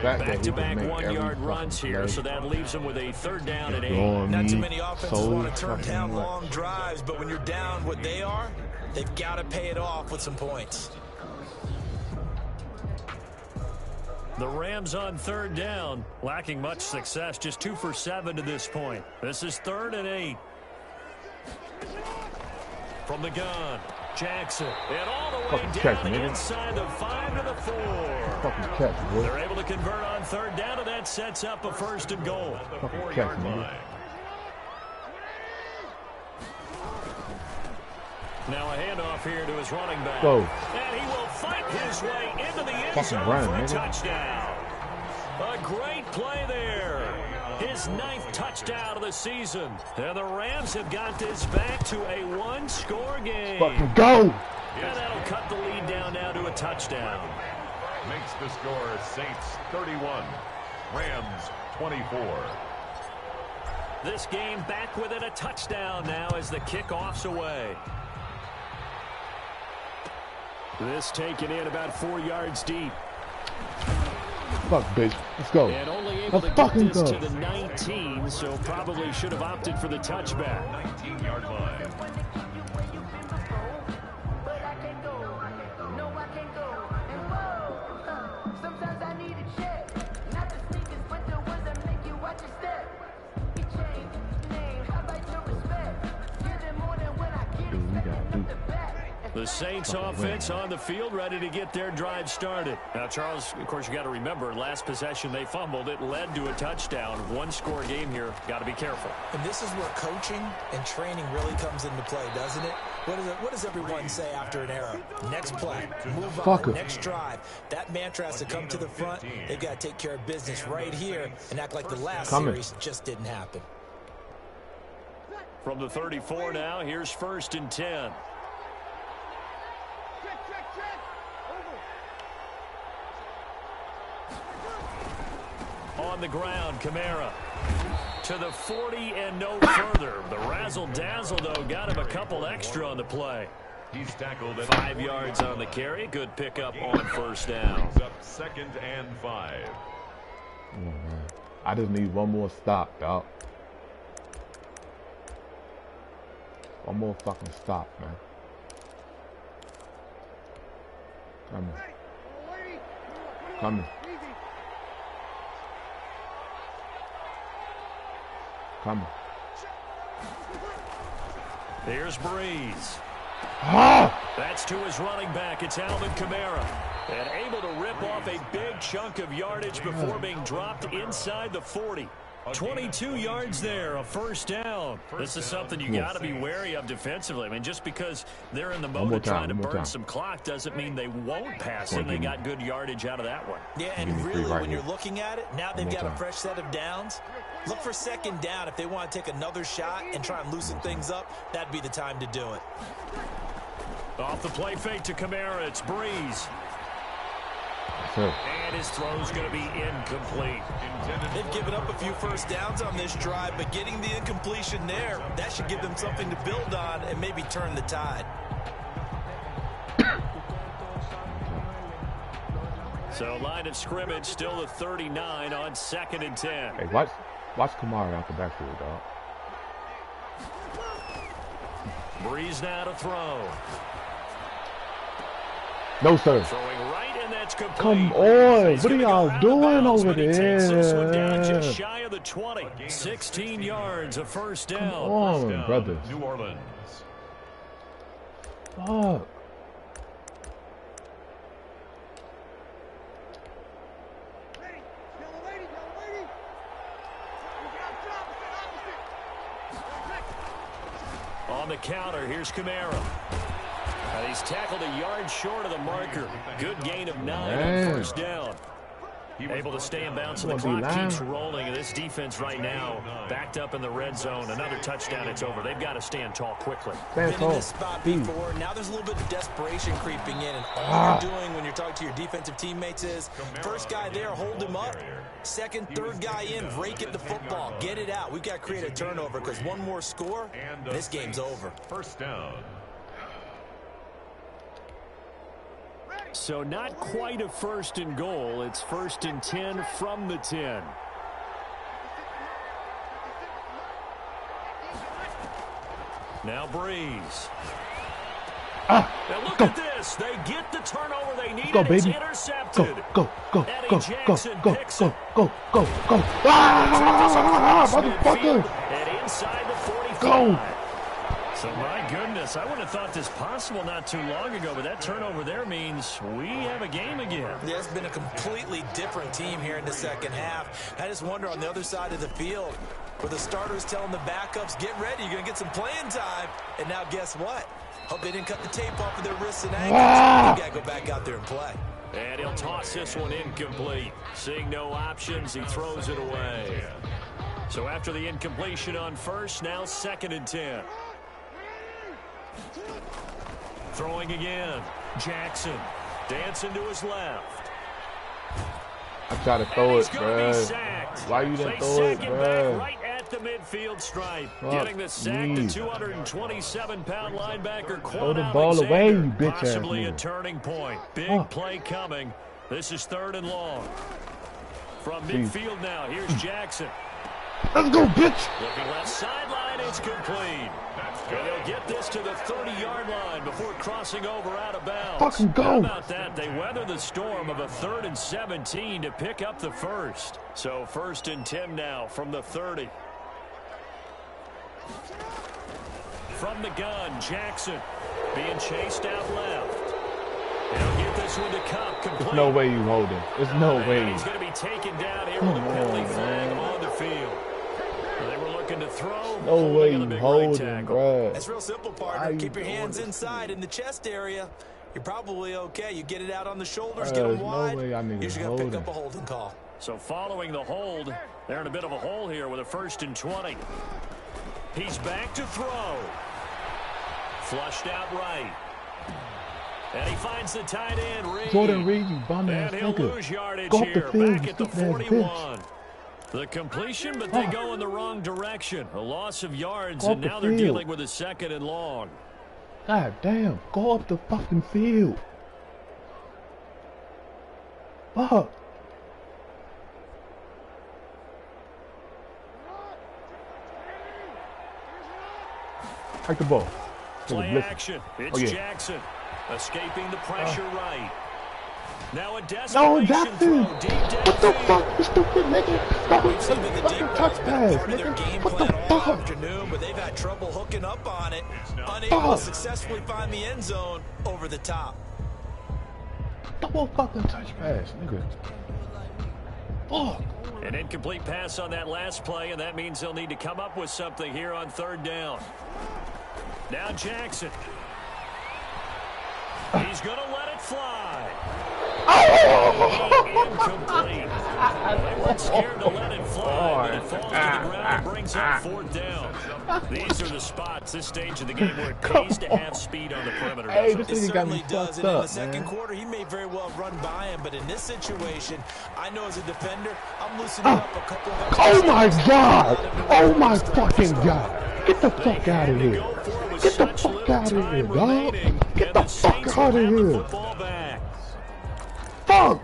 Back-to-back 1-yard runs here, so that leaves him with a 3rd down and 8. Not too many offenses want to turn down long drives, but when you're down what they are, they've got to pay it off with some points. The Rams on 3rd down, lacking much success, just 2 for 7 to this point. This is 3rd and 8. From the gun, Jackson, and all the way down inside the 5 to the 4. They're able to convert on 3rd down, and that sets up a 1st and goal. Now a handoff here to his running back. Go. And he will fight his way into the end zone for a touchdown. A great play there. His 9th touchdown of the season. And the Rams have got this back to a 1-score game. Fucking go. And that'll cut the lead down now to a touchdown. Makes the score Saints 31, Rams 24. This game back within a touchdown now as the kickoff's away. This taken in about 4 yards deep. Fuck, bitch. Let's go. And only able to get this to the 19, so probably should have opted for the touchback. 19-yard line. The Saints offense on the field, ready to get their drive started. Now, Charles, of course, you got to remember, last possession they fumbled. It led to a touchdown. 1-score game here. Got to be careful. And this is where coaching and training really comes into play, doesn't it? What does everyone say after an error? Next play, move on, next drive. That mantra has to come to the front. They've got to take care of business right here and act like the last series just didn't happen. From the 34 now, here's 1st and 10. On the ground, Kamara to the 40 and no further. The razzle-dazzle, though, got him a couple extra on the play. He's tackled at 5 yards on the carry. Good pickup on 1st down. Up 2nd and 5. Oh, man. I just need one more stop, dog. One more fucking stop, man. Coming. Here's Breeze. Ah! That's to his running back. It's Alvin Kamara. And able to rip off a big chunk of yardage before being dropped inside the 40. 22 yards there, a 1st down. This is something you got to be wary of defensively. I mean, just because they're in the mode of trying to burn some clock doesn't mean they won't pass it. They got good yardage out of that one. Yeah, and really, when you're looking at it, now they've got a fresh set of downs. Look for 2nd down. If they want to take another shot and try and loosen things up, that'd be the time to do it. Off the play fake to Kamara, it's Breeze. And his throw's going to be incomplete. They've given up a few 1st downs on this drive, but getting the incompletion there, that should give them something to build on and maybe turn the tide. So line of scrimmage still the 39 on 2nd and 10. Hey, watch Kamara out the backfield, dog. Breeze now to throw. No, sir. Throwing right, and that's complete. Come on. What are y'all doing over there? This one down just shy of the 20. 16 yards, a 1st down. Come on, brothers. New Orleans. Fuck. On the counter, here's Kamara. He's tackled a yard short of the marker. Good gain of 9 on 1st down. Able to stay in bounds, and the clock keeps rolling. And this defense right now backed up in the red zone. Another touchdown, it's over. They've got to stand tall quickly. Been in this spot before. Now there's a little bit of desperation creeping in. And all you're doing when you're talking to your defensive teammates is, 1st guy there, hold him up. 2nd, 3rd guy in, rake at the football. Get it out. We've got to create a turnover because one more score, this game's over. 1st down. So not quite a 1st and goal. It's 1st and 10 from the 10. Now Breeze. Now look at this. They get the turnover they need. Go, baby. It's intercepted. Go. Jackson picks it. Go. Motherfucker. And inside the 45. Go. So, my goodness, I wouldn't have thought this possible not too long ago, but that turnover there means we have a game again. Yeah, it's been a completely different team here in the second half. I just wonder on the other side of the field, where the starters telling the backups, get ready, you're going to get some playing time. And now guess what? Hope they didn't cut the tape off of their wrists and ankles. You got to go back out there and play. And he'll toss this one incomplete. Seeing no options, he throws it away. So after the incompletion on first, now 2nd and 10. Throwing again. Jackson dancing to his left. I try to throw it, bro. Why you didn't throw it, bro? Right at the midfield stripe. Getting the sack, the 227-pound linebacker. Throw the ball away, you bitch ass. Possibly a turning point. Big play coming. This is 3rd and long. From midfield now, here's Jackson. Let's go, bitch. Looking left sideline, it's complete. And they'll get this to the 30-yard line before crossing over out of bounds. Fucking go. How about that? They weather the storm of a 3rd and 17 to pick up the first. So 1st and 10 now from the 30. From the gun, Jackson being chased out left. He'll get this one to Cup complete. There's no way you hold him. There's no way. He's going to be taken down here with a penalty flag on the field. They were looking to throw. No way you hold him, bro. That's real simple, partner. Keep your hands inside in the chest area. You're probably okay. You get it out on the shoulders, get them wide. No way I mean you're just going to pick up a holding call. So following the hold, they're in a bit of a hole here with a 1st and 20. He's back to throw. Flushed out right. And he finds the tight end, Reed. Jordan Reed, you bum ass nigga. And he'll lose yardage here. Back at the 41. The completion, but they go in the wrong direction. A loss of yards, and now they're dealing with a 2nd and long. God damn, go up the fucking field. Fuck. Take the ball. Play action. It's Jackson escaping the pressure right. Now a desperation throw deep down. What the fuck, you stupid nigga? We've seen the deep touch pass, part of their game what the plan fuck? all afternoon, but they've had trouble hooking up on it. Unable to successfully find the end zone over the top. Double fucking touch pass, nigga. Fuck. An incomplete pass on that last play, and that means they'll need to come up with something here on 3rd down. Now Jackson. He's going to let it fly. Incomplete. They weren't scared to let it fly, but it falls to the ground and brings up 4th down. These are the spots, this stage of the game, where it pays to have speed on the perimeter. Hey, it certainly does. And in the second quarter, he may very well run by him, but in this situation, I know as a defender, I'm loosening up a couple of Oh my God! Oh my fucking God! Get the fuck out of here! Get the fuck out of here, dog! Get the fuck out of here! Fuck!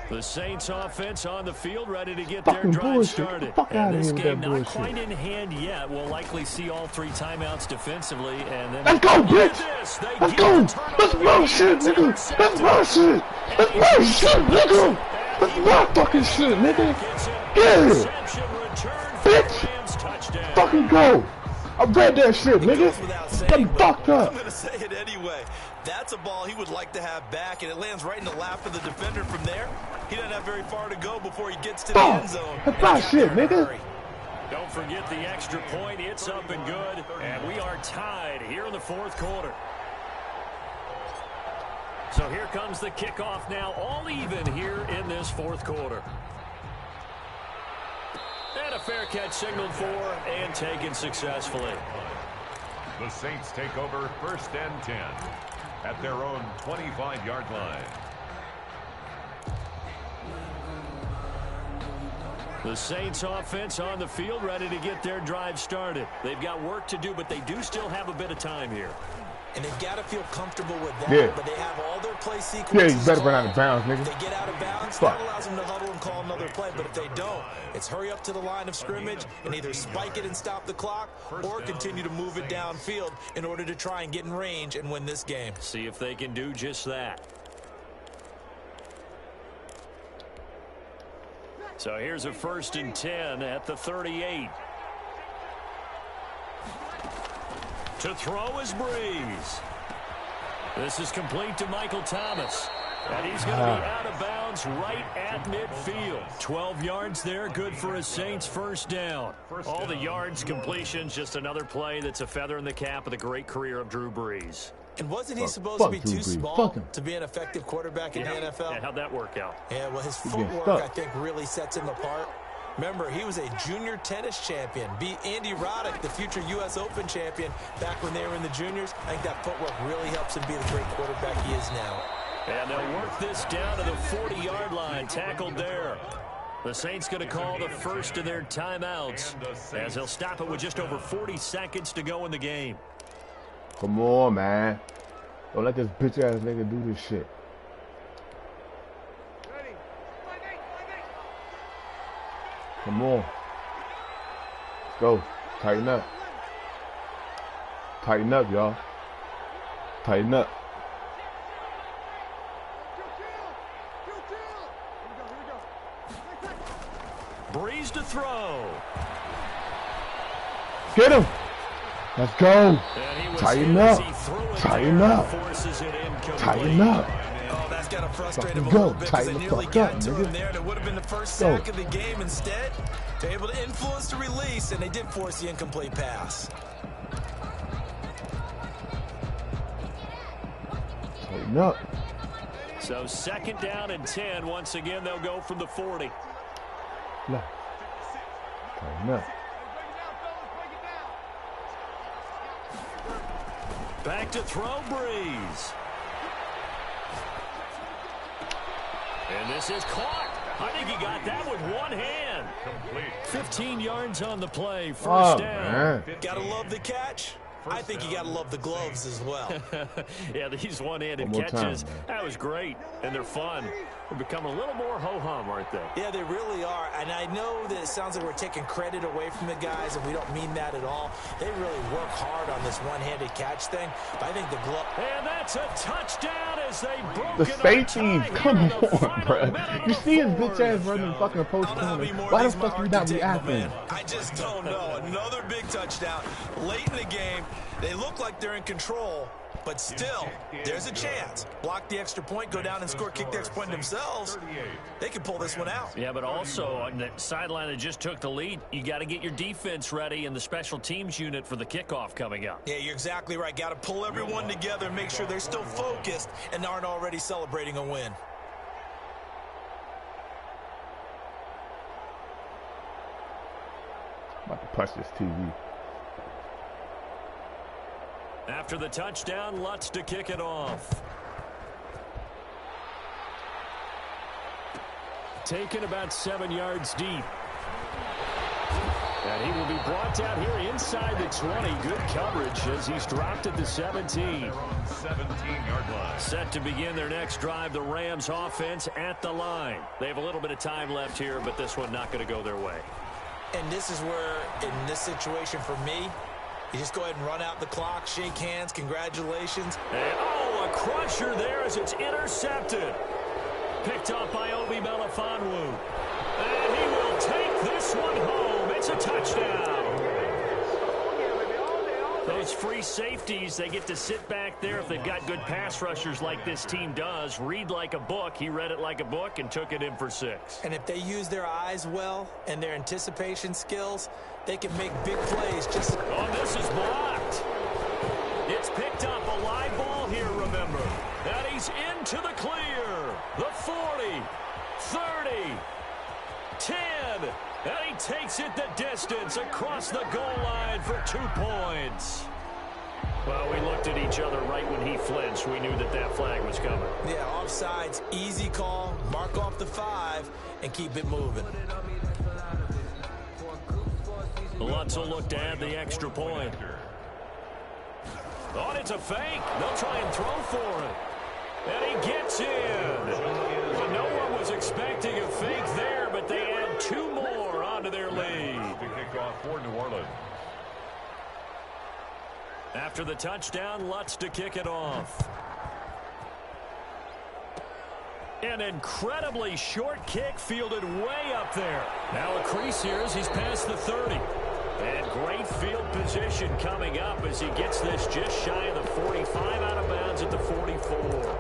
The Saints offense on the field, ready to get their drive started. And this game not quite in hand yet. We'll likely see all 3 timeouts defensively. And then let's go, bitch! Let's go! Let's run shit, nigga! Let's run shit! Let's run shit, nigga! Let's run fucking shit, nigga! Get it! Bitch! Fucking go! I read that shit, nigga! Get me fucked up! I'm gonna say it anyway. That's a ball he would like to have back, and it lands right in the lap of the defender from there. He doesn't have very far to go before he gets to the end zone. That's my shit, nigga. Don't forget the extra point. It's up and good, and we are tied here in the 4th quarter. So here comes the kickoff now, all even here in this 4th quarter. And a fair catch signaled for and taken successfully. The Saints take over 1st and 10 at their own 25-yard line. The Saints offense on the field, ready to get their drive started. They've got work to do, but they do still have a bit of time here. And they've got to feel comfortable with that, Yeah. but they have all their play sequences. Yeah, you better run out of bounds, nigga. If they get out of bounds, that allows them to huddle and call another play. But if they don't, it's hurry up to the line of scrimmage and either spike it and stop the clock or continue to move it downfield in order to try and get in range and win this game. See if they can do just that. So here's a 1st and 10 at the 38. To throw is Breeze. This is complete to Michael Thomas. And he's going to be out of bounds right at midfield. 12 yards there, good for a Saints first down. All the yards, completions, just another play that's a feather in the cap of the great career of Drew Brees. And wasn't he supposed to be too small to be an effective quarterback in the NFL? Yeah, how'd that work out? Yeah, well, his footwork, I think, really sets him apart. Remember, he was a junior tennis champion, beat Andy Roddick, the future U.S. Open champion, back when they were in the juniors. I think that footwork really helps him be the great quarterback he is now. And they'll work this down to the 40-yard line, tackled there. The Saints going to call the first of their timeouts as they'll stop it with just over 40 seconds to go in the game. Come on, man. Don't let this bitch-ass nigga do this shit. Come on. Let's go. Tighten up. Tighten up, y'all. Tighten up. Breeze to throw. Get him. Let's go. Tighten up. Tighten up. Tighten up. Oh, that's got to frustrate him a little bit because they nearly got to him there. That would have been the first sack of the game. Instead, they're able to influence the release, and they did force the incomplete pass. Tighten up. So 2nd down and 10. Once again, they'll go from the 40. Left. Tighten up. Back to throw, Breeze. And this is caught. I think he got that with one hand. 15 yards on the play. First down. Gotta love the catch. I think you got to love the gloves as well. Yeah, these one-handed catches, that was great, and they're fun. They're becoming a little more ho-hum, aren't they? Yeah, they really are, and I know that it sounds like we're taking credit away from the guys, and we don't mean that at all. They really work hard on this one-handed catch thing, but I think the glove... And that's a touchdown as they broke the safeties, come on, bro. You see his bitch-ass running fucking post corner. Why the fuck you not reacting? I just don't know. Another big touchdown late in the game. They look like they're in control, but still, there's a chance. Block the extra point, go down and score, kick the extra point themselves. They can pull this one out. Yeah, but also on the sideline that just took the lead, you got to get your defense ready and the special teams unit for the kickoff coming up. Yeah, you're exactly right. Got to pull everyone together and make sure they're still focused and aren't already celebrating a win. I'm about to punch this TV. After the touchdown, Lutz to kick it off. Taken about 7 yards deep. And he will be brought down here inside the 20. Good coverage as he's dropped at the 17. 17-yard line. Set to begin their next drive, the Rams offense at the line. They have a little bit of time left here, but this one not going to go their way. And this is where, in this situation for me, you just go ahead and run out the clock, shake hands, congratulations. And, oh, a crusher there as it's intercepted. Picked up by Obi Melifonwu. And he will take this one home. It's a touchdown. Those free safeties, they get to sit back there if they've got good pass rushers like this team does. Read like a book. He read it like a book and took it in for 6. And if they use their eyes well and their anticipation skills, they can make big plays. Oh, this is blocked. It's picked up, a live ball here, remember. And he's into the clear. The 40, 30, 10. And he takes it the distance across the goal line for 2 points. Well, we looked at each other right when he flinched. We knew that that flag was coming. Yeah, offsides, easy call, mark off the 5, and keep it moving. Lutz will look to add the extra point. Oh, it's a fake. They'll try and throw for it. And he gets in. Well, no one was expecting a fake there, but they add 2 more onto their lead. To kick off for New Orleans. After the touchdown, Lutz to kick it off. An incredibly short kick fielded way up there. Now a crease here as he's past the 30. And great field position coming up as he gets this just shy of the 45, out of bounds at the 44.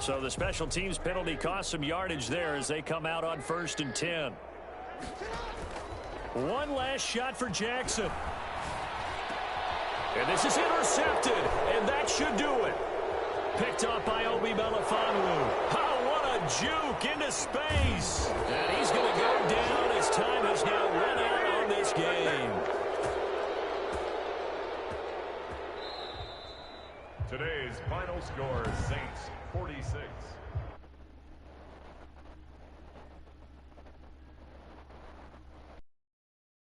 So the special teams penalty cost some yardage there as they come out on 1st and 10. One last shot for Jackson. And this is intercepted, and that should do it. Picked up by Obi Melifonwu. Oh, what a juke into space. And he's going to go down as time has now run out on this game. Today's final score, Saints 46,